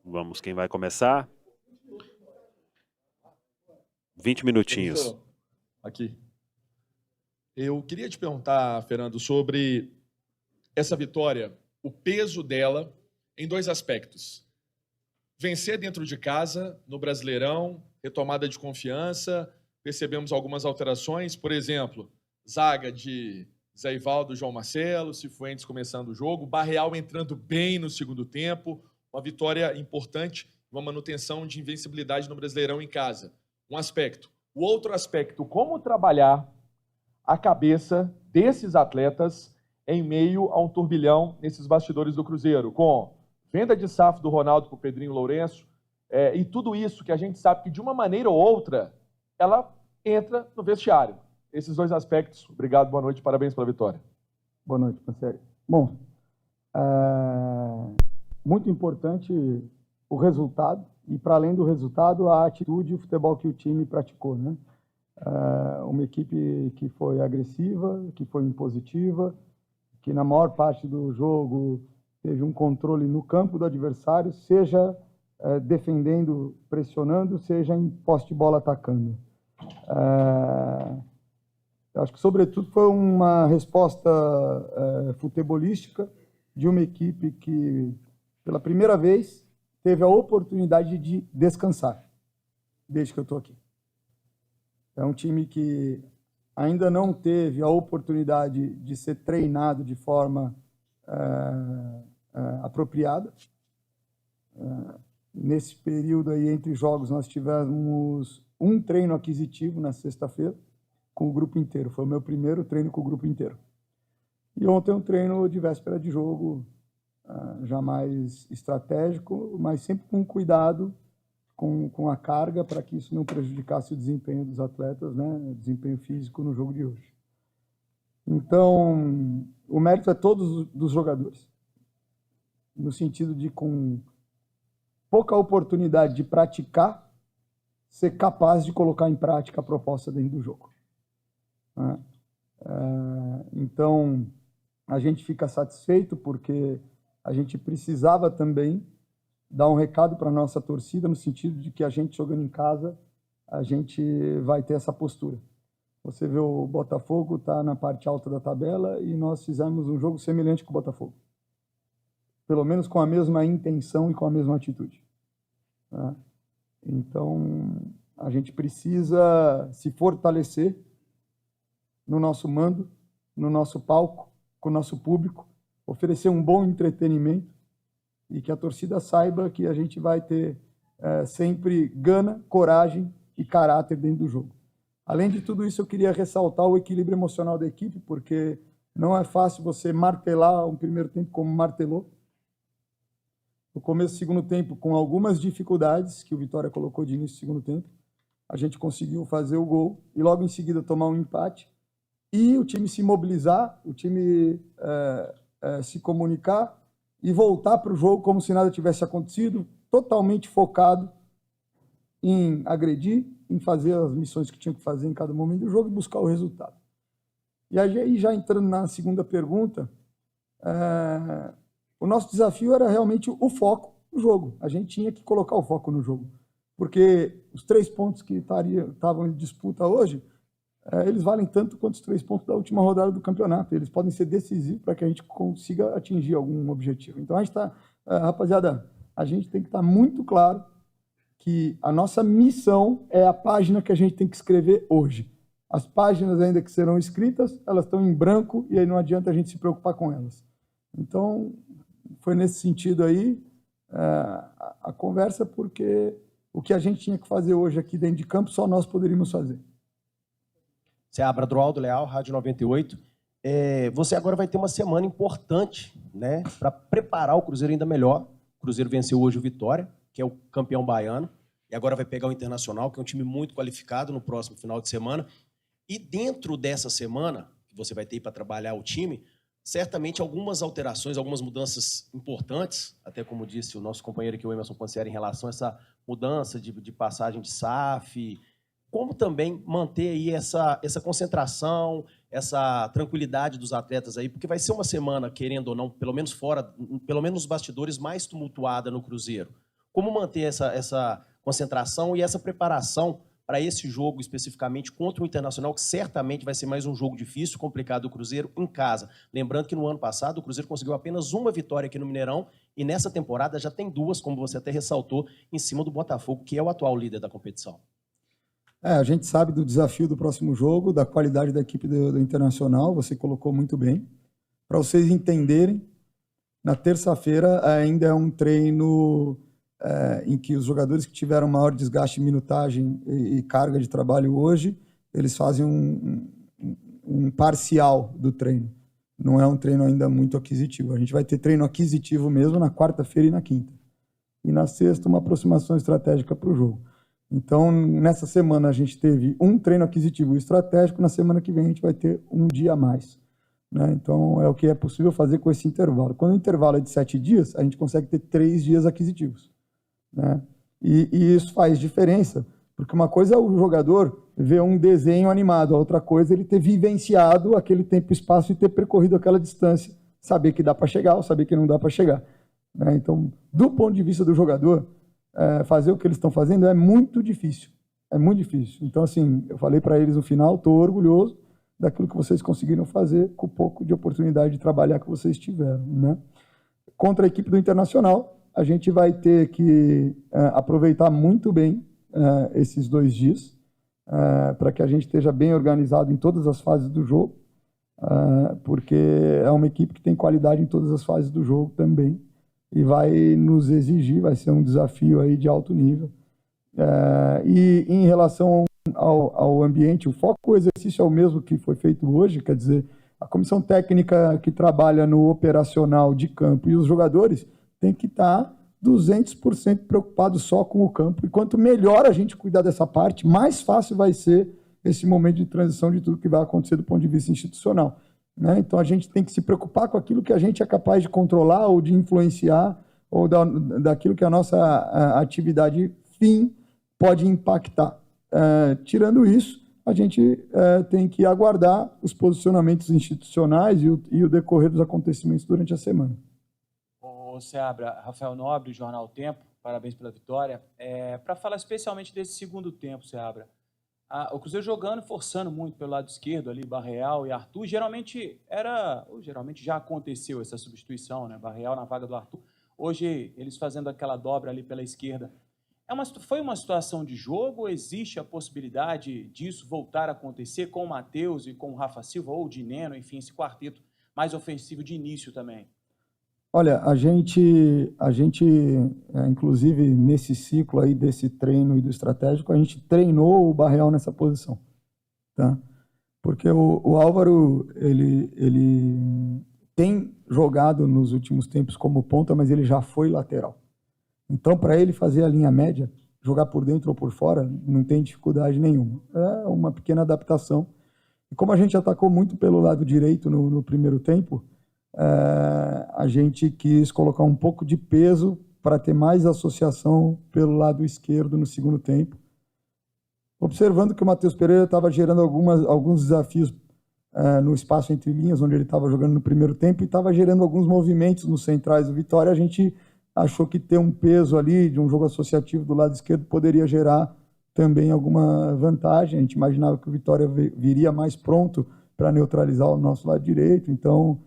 Vamos, quem vai começar? 20 minutinhos. Aqui. Eu queria te perguntar, Fernando, sobre essa vitória, o peso dela em dois aspectos. Vencer dentro de casa, no Brasileirão, retomada de confiança, percebemos algumas alterações, por exemplo, zaga de Zé Ivaldo, João Marcelo, Cifuentes começando o jogo, Barreal entrando bem no segundo tempo, uma vitória importante, uma manutenção de invencibilidade no Brasileirão em casa. Um aspecto. O outro aspecto, como trabalhar a cabeça desses atletas em meio a um turbilhão nesses bastidores do Cruzeiro, com venda de SAF do Ronaldo para o Pedrinho Lourenço, e tudo isso que a gente sabe que, de uma maneira ou outra, ela entra no vestiário. Esses dois aspectos. Obrigado, boa noite, parabéns pela vitória. Boa noite, Pancieri. Bom, muito importante o resultado, e para além do resultado, a atitude e o futebol que o time praticou, né? Uma equipe que foi agressiva, que foi impositiva, que na maior parte do jogo teve um controle no campo do adversário, seja defendendo, pressionando, seja em posse de bola atacando. Eu acho que, sobretudo, foi uma resposta futebolística de uma equipe que, pela primeira vez, teve a oportunidade de descansar, desde que eu estou aqui. É um time que ainda não teve a oportunidade de ser treinado de forma apropriada. Nesse período aí, entre jogos, nós tivemos um treino aquisitivo na sexta-feira com o grupo inteiro. Foi o meu primeiro treino com o grupo inteiro. E ontem um treino de véspera de jogo, já mais estratégico, mas sempre com cuidado com a carga, para que isso não prejudicasse o desempenho dos atletas, né? O desempenho físico no jogo de hoje. Então, o mérito é todos dos jogadores, no sentido de, com pouca oportunidade de praticar, ser capaz de colocar em prática a proposta dentro do jogo. Então, a gente fica satisfeito porque a gente precisava também dar um recado para a nossa torcida, no sentido de que a gente, jogando em casa, a gente vai ter essa postura. Você vê, o Botafogo está na parte alta da tabela e nós fizemos um jogo semelhante com o Botafogo. Pelo menos com a mesma intenção e com a mesma atitude. Então, a gente precisa se fortalecer no nosso mando, no nosso palco, com o nosso público, oferecer um bom entretenimento e que a torcida saiba que a gente vai ter sempre gana, coragem e caráter dentro do jogo. Além de tudo isso, eu queria ressaltar o equilíbrio emocional da equipe, porque não é fácil você martelar um primeiro tempo como martelou. No começo do segundo tempo, com algumas dificuldades que o Vitória colocou de início do segundo tempo, a gente conseguiu fazer o gol e logo em seguida tomar um empate e o time se mobilizar, o time se comunicar e voltar para o jogo como se nada tivesse acontecido, totalmente focado em agredir, em fazer as missões que tinha que fazer em cada momento do jogo e buscar o resultado. E aí, já entrando na segunda pergunta, o nosso desafio era realmente o foco no jogo. A gente tinha que colocar o foco no jogo, porque os 3 pontos que estavam em disputa hoje, eles valem tanto quanto os 3 pontos da última rodada do campeonato. Eles podem ser decisivos para que a gente consiga atingir algum objetivo. Então, a gente está, rapaziada, a gente tem que estar muito claro que a nossa missão é a página que a gente tem que escrever hoje. As páginas ainda que serão escritas, elas estão em branco e aí não adianta a gente se preocupar com elas. Então, foi nesse sentido aí a conversa, porque o que a gente tinha que fazer hoje aqui dentro de campo, só nós poderíamos fazer. Seabra, Droaldo Leal, Rádio 98. Você agora vai ter uma semana importante, né, para preparar o Cruzeiro ainda melhor. O Cruzeiro venceu hoje o Vitória, que é o campeão baiano, e agora vai pegar o Internacional, que é um time muito qualificado, no próximo final de semana. E dentro dessa semana, que você vai ter para trabalhar o time, certamente algumas alterações, algumas mudanças importantes, até como disse o nosso companheiro aqui, o Emerson Pancieri, em relação a essa mudança de passagem de SAF, como também manter aí essa concentração, essa tranquilidade dos atletas aí, porque vai ser uma semana, querendo ou não, pelo menos fora, pelo menos nos bastidores, mais tumultuada no Cruzeiro. como manter essa concentração e essa preparação para esse jogo especificamente contra o Internacional, que certamente vai ser mais um jogo difícil, complicado do Cruzeiro em casa. Lembrando que no ano passado o Cruzeiro conseguiu apenas uma vitória aqui no Mineirão e nessa temporada já tem 2, como você até ressaltou, em cima do Botafogo, que é o atual líder da competição. A gente sabe do desafio do próximo jogo, da qualidade da equipe do Internacional, você colocou muito bem. Para vocês entenderem, na terça-feira ainda é um treino em que os jogadores que tiveram maior desgaste, minutagem e carga de trabalho hoje, eles fazem um parcial do treino. Não é um treino ainda muito aquisitivo. A gente vai ter treino aquisitivo mesmo na quarta-feira e na quinta. E na sexta, uma aproximação estratégica para o jogo. Então, nessa semana a gente teve um treino aquisitivo e estratégico, na semana que vem a gente vai ter um dia a mais. Né? Então, é o que é possível fazer com esse intervalo. Quando o intervalo é de 7 dias, a gente consegue ter 3 dias aquisitivos. Né? E isso faz diferença, porque uma coisa é o jogador ver um desenho animado, a outra coisa é ele ter vivenciado aquele tempo e espaço e ter percorrido aquela distância, saber que dá para chegar ou saber que não dá para chegar. Né? Então, do ponto de vista do jogador, fazer o que eles estão fazendo é muito difícil. É muito difícil. Então, assim, eu falei para eles no final, estou orgulhoso daquilo que vocês conseguiram fazer com o pouco de oportunidade de trabalhar que vocês tiveram. Né? Contra a equipe do Internacional, a gente vai ter que aproveitar muito bem esses 2 dias para que a gente esteja bem organizado em todas as fases do jogo, porque é uma equipe que tem qualidade em todas as fases do jogo também e vai nos exigir, vai ser um desafio aí de alto nível. E em relação ao ambiente, o foco do exercício é o mesmo que foi feito hoje, quer dizer, a comissão técnica que trabalha no operacional de campo e os jogadores tem que estar 200% preocupado só com o campo. E quanto melhor a gente cuidar dessa parte, mais fácil vai ser esse momento de transição de tudo que vai acontecer do ponto de vista institucional. Né? Então, a gente tem que se preocupar com aquilo que a gente é capaz de controlar ou de influenciar, ou daquilo que a nossa atividade fim pode impactar. Tirando isso, a gente tem que aguardar os posicionamentos institucionais e o decorrer dos acontecimentos durante a semana. Seabra, Rafael Nobre, Jornal o Tempo, parabéns pela vitória. Para falar especialmente desse segundo tempo, Seabra, o Cruzeiro jogando, forçando muito pelo lado esquerdo ali, Barreal e Arthur, geralmente já aconteceu essa substituição, né? Barreal na vaga do Arthur. Hoje, eles fazendo aquela dobra ali pela esquerda. Foi uma situação de jogo ou existe a possibilidade disso voltar a acontecer com o Matheus e com o Rafa Silva, ou o Dineno, enfim, esse quarteto mais ofensivo de início também? Olha, a gente inclusive, nesse ciclo aí desse treino e do estratégico, a gente treinou o Barreal nessa posição. Tá? Porque o Álvaro, ele tem jogado nos últimos tempos como ponta, mas ele já foi lateral. Então, para ele fazer a linha média, jogar por dentro ou por fora, não tem dificuldade nenhuma. É uma pequena adaptação. E como a gente atacou muito pelo lado direito no primeiro tempo, a gente quis colocar um pouco de peso para ter mais associação pelo lado esquerdo no segundo tempo, observando que o Matheus Pereira estava gerando alguns desafios no espaço entre linhas, onde ele estava jogando no primeiro tempo, e estava gerando alguns movimentos nos centrais do Vitória. A gente achou que ter um peso ali de um jogo associativo do lado esquerdo poderia gerar também alguma vantagem. A gente imaginava que o Vitória viria mais pronto para neutralizar o nosso lado direito, então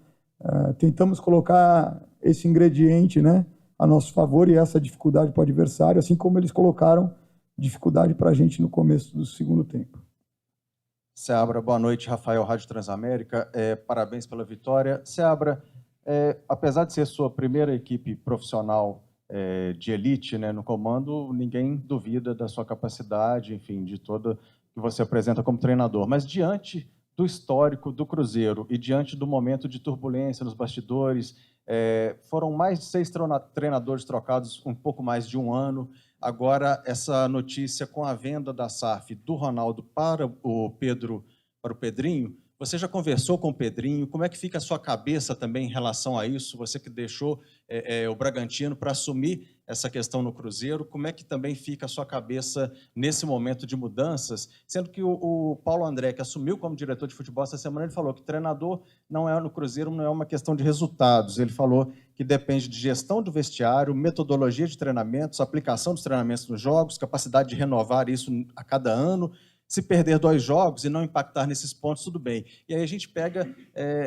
tentamos colocar esse ingrediente, né, a nosso favor e essa dificuldade para o adversário, assim como eles colocaram dificuldade para a gente no começo do segundo tempo. Seabra, boa noite. Rafael, Rádio Transamérica. Parabéns pela vitória. Seabra, apesar de ser sua primeira equipe profissional de elite, né, no comando, ninguém duvida da sua capacidade, enfim, de toda que você apresenta como treinador. Mas diante do histórico do Cruzeiro e diante do momento de turbulência nos bastidores, foram mais de 6 treinadores trocados, um pouco mais de um ano. Agora, essa notícia com a venda da SAF do Ronaldo para o Pedrinho, Você já conversou com o Pedrinho? Como é que fica a sua cabeça também em relação a isso? Você que deixou o Bragantino para assumir essa questão no Cruzeiro, como é que também fica a sua cabeça nesse momento de mudanças? Sendo que o Paulo André, que assumiu como diretor de futebol essa semana, ele falou que treinador não é no Cruzeiro, não é uma questão de resultados. Ele falou que depende de gestão do vestiário, metodologia de treinamentos, aplicação dos treinamentos nos jogos, capacidade de renovar isso a cada ano. Se perder 2 jogos e não impactar nesses pontos, tudo bem. E aí a gente pega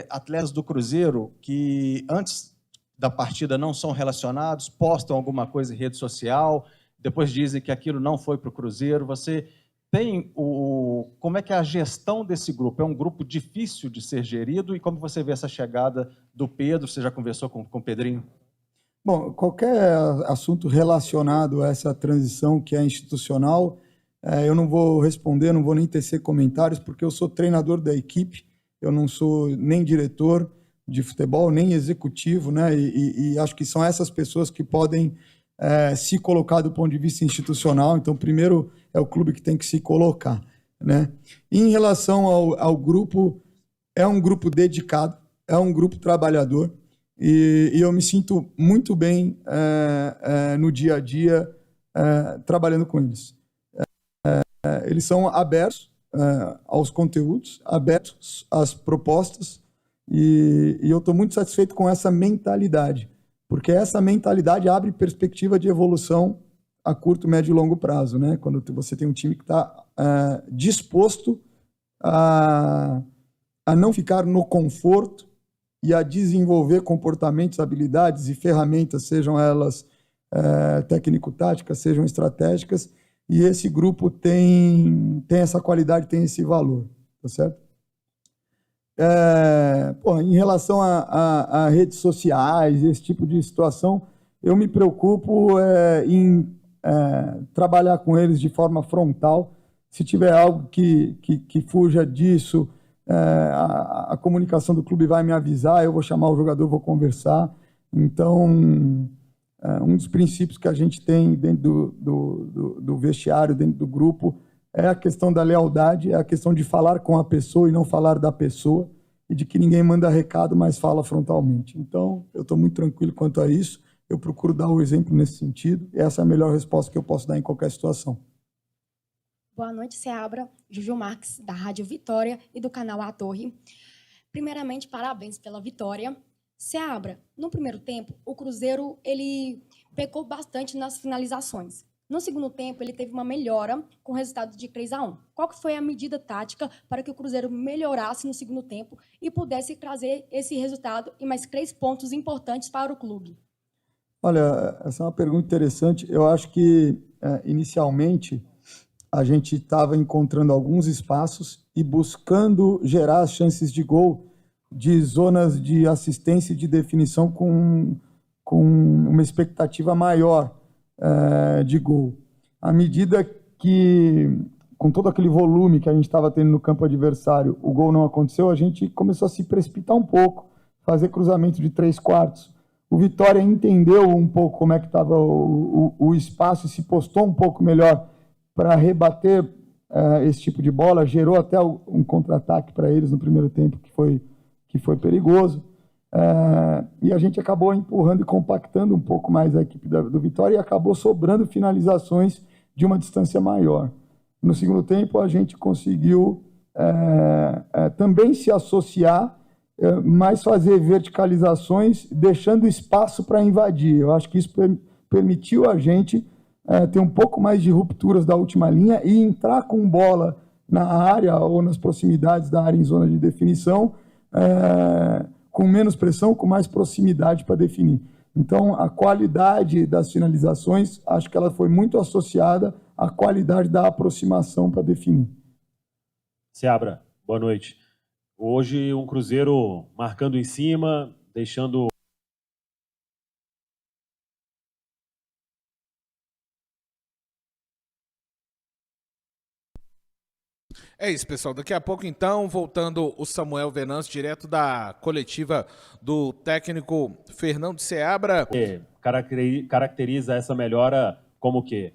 atletas do Cruzeiro que antes da partida não são relacionados, postam alguma coisa em rede social, depois dizem que aquilo não foi para o Cruzeiro. Você tem como é que é a gestão desse grupo? É um grupo difícil de ser gerido? E como você vê essa chegada do Pedro? Você já conversou com o Pedrinho? Bom, qualquer assunto relacionado a essa transição que é institucional, eu não vou responder, não vou nem tecer comentários, porque eu sou treinador da equipe, eu não sou nem diretor de futebol, nem executivo, né? E acho que são essas pessoas que podem se colocar do ponto de vista institucional. Então, primeiro é o clube que tem que se colocar, né? E em relação ao grupo, é um grupo dedicado, é um grupo trabalhador, e eu me sinto muito bem no dia a dia trabalhando com eles. Eles são abertos aos conteúdos, abertos às propostas, e eu estou muito satisfeito com essa mentalidade, porque essa mentalidade abre perspectiva de evolução a curto, médio e longo prazo, né? Quando você tem um time que está disposto a não ficar no conforto e a desenvolver comportamentos, habilidades e ferramentas, sejam elas técnico-táticas, sejam estratégicas, e esse grupo tem essa qualidade, tem esse valor, tá certo? Em relação a redes sociais, esse tipo de situação, eu me preocupo em trabalhar com eles de forma frontal. Se tiver algo que fuja disso, a comunicação do clube vai me avisar, eu vou chamar o jogador, vou conversar. Então, um dos princípios que a gente tem dentro do vestiário, dentro do grupo, é a questão da lealdade, é a questão de falar com a pessoa e não falar da pessoa, e de que ninguém manda recado, mas fala frontalmente. Então, eu estou muito tranquilo quanto a isso, eu procuro dar o exemplo nesse sentido, e essa é a melhor resposta que eu posso dar em qualquer situação. Boa noite, Seabra, Juju Marques, da Rádio Vitória e do canal A Torre. Primeiramente, parabéns pela vitória. Seabra, no primeiro tempo, o Cruzeiro ele pecou bastante nas finalizações. No segundo tempo, ele teve uma melhora com o resultado de 3-1. Qual que foi a medida tática para que o Cruzeiro melhorasse no segundo tempo e pudesse trazer esse resultado e mais 3 pontos importantes para o clube? Olha, essa é uma pergunta interessante. Eu acho que, inicialmente, a gente estava encontrando alguns espaços e buscando gerar as chances de gol de zonas de assistência e de definição com uma expectativa maior de gol. À medida que, com todo aquele volume que a gente estava tendo no campo adversário, o gol não aconteceu, a gente começou a se precipitar um pouco, fazer cruzamento de 3/4. O Vitória entendeu um pouco como é que estava o espaço e se postou um pouco melhor para rebater esse tipo de bola, gerou até um contra-ataque para eles no primeiro tempo que foi perigoso. E a gente acabou empurrando e compactando um pouco mais a equipe do Vitória e acabou sobrando finalizações de uma distância maior. No segundo tempo, a gente conseguiu também se associar, mas fazer verticalizações, deixando espaço para invadir. Eu acho que isso permitiu a gente ter um pouco mais de rupturas da última linha e entrar com bola na área ou nas proximidades da área em zona de definição, com menos pressão, com mais proximidade para definir. Então, a qualidade das finalizações, acho que ela foi muito associada à qualidade da aproximação para definir. Seabra, boa noite. Hoje um Cruzeiro marcando em cima, deixando... É isso, pessoal. Daqui a pouco, então, voltando o Samuel Venâncio, direto da coletiva do técnico Fernando Seabra. Caracteriza essa melhora como o quê?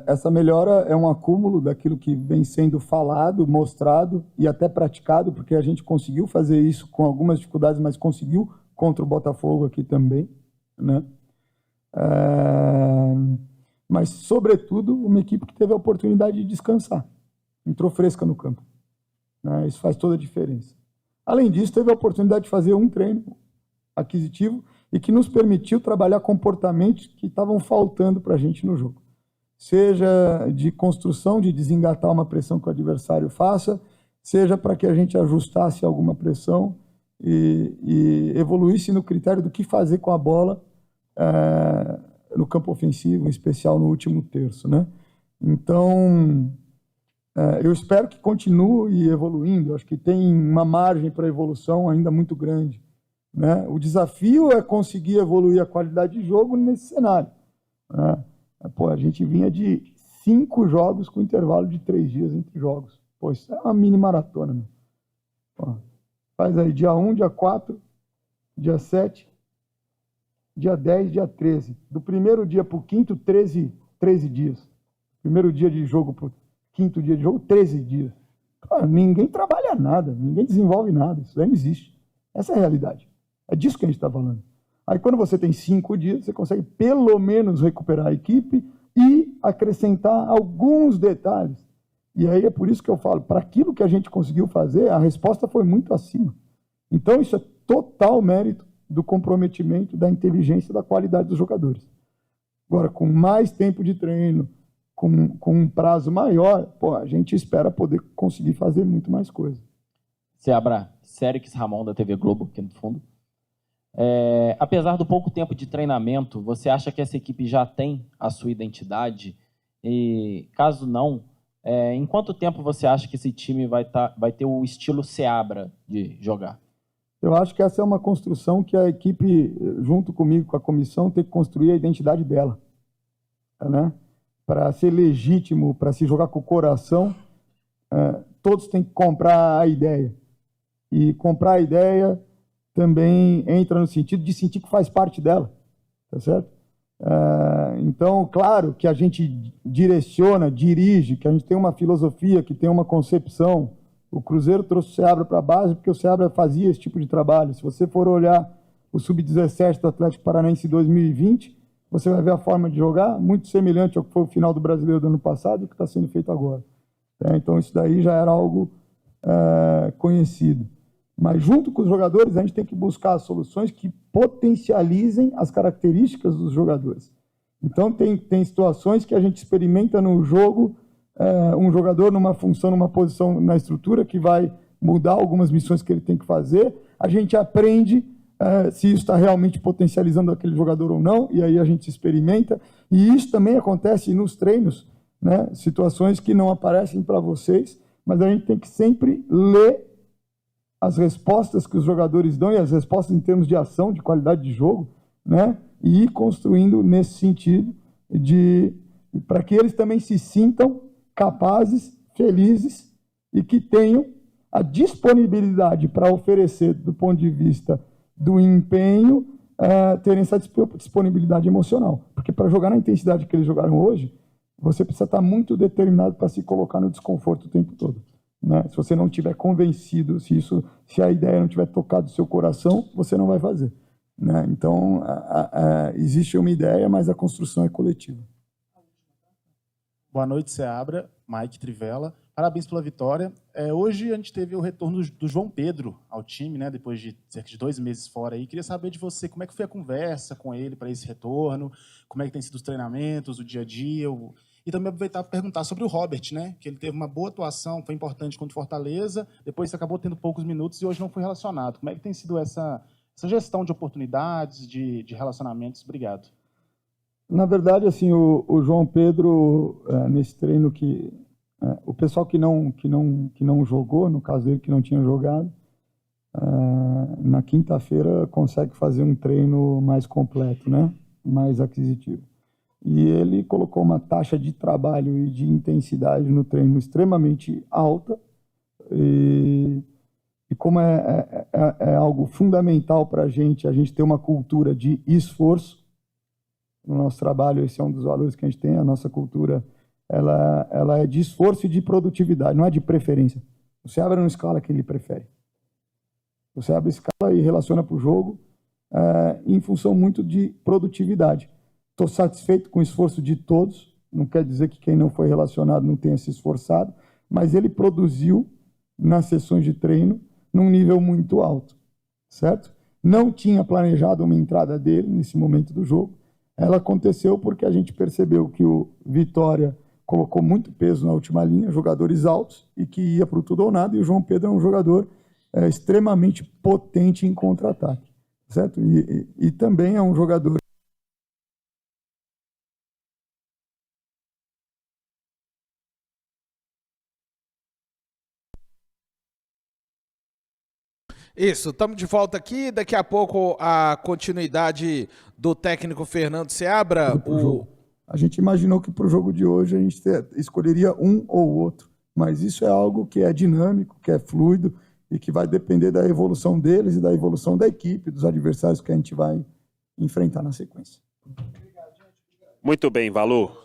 Essa melhora é um acúmulo daquilo que vem sendo falado, mostrado e até praticado, porque a gente conseguiu fazer isso com algumas dificuldades, mas conseguiu contra o Botafogo aqui também, né? Mas, sobretudo, uma equipe que teve a oportunidade de descansar, entrou fresca no campo, né? Isso faz toda a diferença. Além disso, teve a oportunidade de fazer um treino aquisitivo e que nos permitiu trabalhar comportamentos que estavam faltando para a gente no jogo. Seja de construção, de desengatar uma pressão que o adversário faça, seja para que a gente ajustasse alguma pressão e evoluísse no critério do que fazer com a bola no campo ofensivo, em especial no último terço, né? Então, eu espero que continue evoluindo. Acho que tem uma margem para evolução ainda muito grande, né? O desafio é conseguir evoluir a qualidade de jogo nesse cenário, né? A gente vinha de 5 jogos com intervalo de 3 dias entre jogos. Isso é uma mini maratona, meu. Faz aí dia 1, dia 4, dia 7, dia 10, dia 13. Do primeiro dia para o quinto, 13 dias. Primeiro dia de jogo para o quinto dia de jogo, 13 dias. Ninguém trabalha nada, ninguém desenvolve nada. Isso aí não existe. Essa é a realidade. É disso que a gente está falando. Aí, quando você tem 5 dias, você consegue pelo menos recuperar a equipe e acrescentar alguns detalhes. E aí é por isso que eu falo, para aquilo que a gente conseguiu fazer, a resposta foi muito acima. Então, isso é total mérito do comprometimento, da inteligência, da qualidade dos jogadores. Agora, com mais tempo de treino, com um prazo maior, a gente espera poder conseguir fazer muito mais coisa. Seabra, Sérix Ramon, da TV Globo, aqui no fundo. Apesar do pouco tempo de treinamento, você acha que essa equipe já tem a sua identidade? E, caso não, em quanto tempo você acha que esse time vai ter o estilo Seabra de jogar? Eu acho que essa é uma construção que a equipe, junto comigo, com a comissão, tem que construir a identidade dela, né? Para ser legítimo, para se jogar com o coração, todos têm que comprar a ideia. E comprar a ideia também entra no sentido de sentir que faz parte dela, tá certo? Então, claro que a gente direciona, dirige, que a gente tem uma filosofia, que tem uma concepção. O Cruzeiro trouxe o Seabra para a base porque o Seabra fazia esse tipo de trabalho. Se você for olhar o Sub-17 do Atlético Paranaense em 2020, você vai ver a forma de jogar muito semelhante ao que foi o final do Brasileiro do ano passado e o que está sendo feito agora. Então, isso daí já era algo conhecido. Mas, junto com os jogadores, a gente tem que buscar soluções que potencializem as características dos jogadores. Então, tem situações que a gente experimenta no jogo, um jogador numa função, numa posição na estrutura, que vai mudar algumas missões que ele tem que fazer. A gente aprende se isso está realmente potencializando aquele jogador ou não, e aí a gente experimenta. E isso também acontece nos treinos, né? Situações que não aparecem para vocês, mas a gente tem que sempre ler as respostas que os jogadores dão e as respostas em termos de ação, de qualidade de jogo, né? E ir construindo nesse sentido para que eles também se sintam capazes, felizes e que tenham a disponibilidade para oferecer, do ponto de vista do empenho, terem essa disponibilidade emocional. Porque para jogar na intensidade que eles jogaram hoje, você precisa estar muito determinado para se colocar no desconforto o tempo todo, né? Se você não estiver convencido, se a ideia não tiver tocado o seu coração, você não vai fazer, né? Então, existe uma ideia, mas a construção é coletiva. Boa noite, Seabra. Mike Trivela. Parabéns pela vitória. Hoje a gente teve o retorno do João Pedro ao time, né? Depois de cerca de 2 meses fora aí. Queria saber de você como é que foi a conversa com ele para esse retorno, como é que tem sido os treinamentos, o dia a dia. E também aproveitar para perguntar sobre o Robert, né? Que ele teve uma boa atuação, foi importante contra o Fortaleza, depois acabou tendo poucos minutos e hoje não foi relacionado. Como é que tem sido essa gestão de oportunidades, de relacionamentos? Obrigado. Na verdade, assim, o João Pedro, nesse treino o pessoal que não jogou, no caso dele que não tinha jogado, na quinta-feira consegue fazer um treino mais completo, né? Mais aquisitivo. E ele colocou uma taxa de trabalho e de intensidade no treino extremamente alta. E como é algo fundamental para a gente ter uma cultura de esforço, no nosso trabalho, esse é um dos valores que a gente tem, a nossa cultura, ela é de esforço e de produtividade, não é de preferência. O Seabra não escala quem ele prefere. O Seabra escala e relaciona para o jogo em função muito de produtividade. Estou satisfeito com o esforço de todos, não quer dizer que quem não foi relacionado não tenha se esforçado, mas ele produziu nas sessões de treino num nível muito alto, certo? Não tinha planejado uma entrada dele nesse momento do jogo. Ela aconteceu porque a gente percebeu que o Vitória colocou muito peso na última linha, jogadores altos, e que ia para o tudo ou nada, e o João Pedro é um jogador extremamente potente em contra-ataque, certo? E também é um jogador Isso, estamos de volta aqui. Daqui a pouco a continuidade do técnico Fernando Seabra. A gente imaginou que para o jogo de hoje a gente escolheria um ou outro, mas isso é algo que é dinâmico, que é fluido e que vai depender da evolução deles e da evolução da equipe, dos adversários que a gente vai enfrentar na sequência. Muito bem, Valor.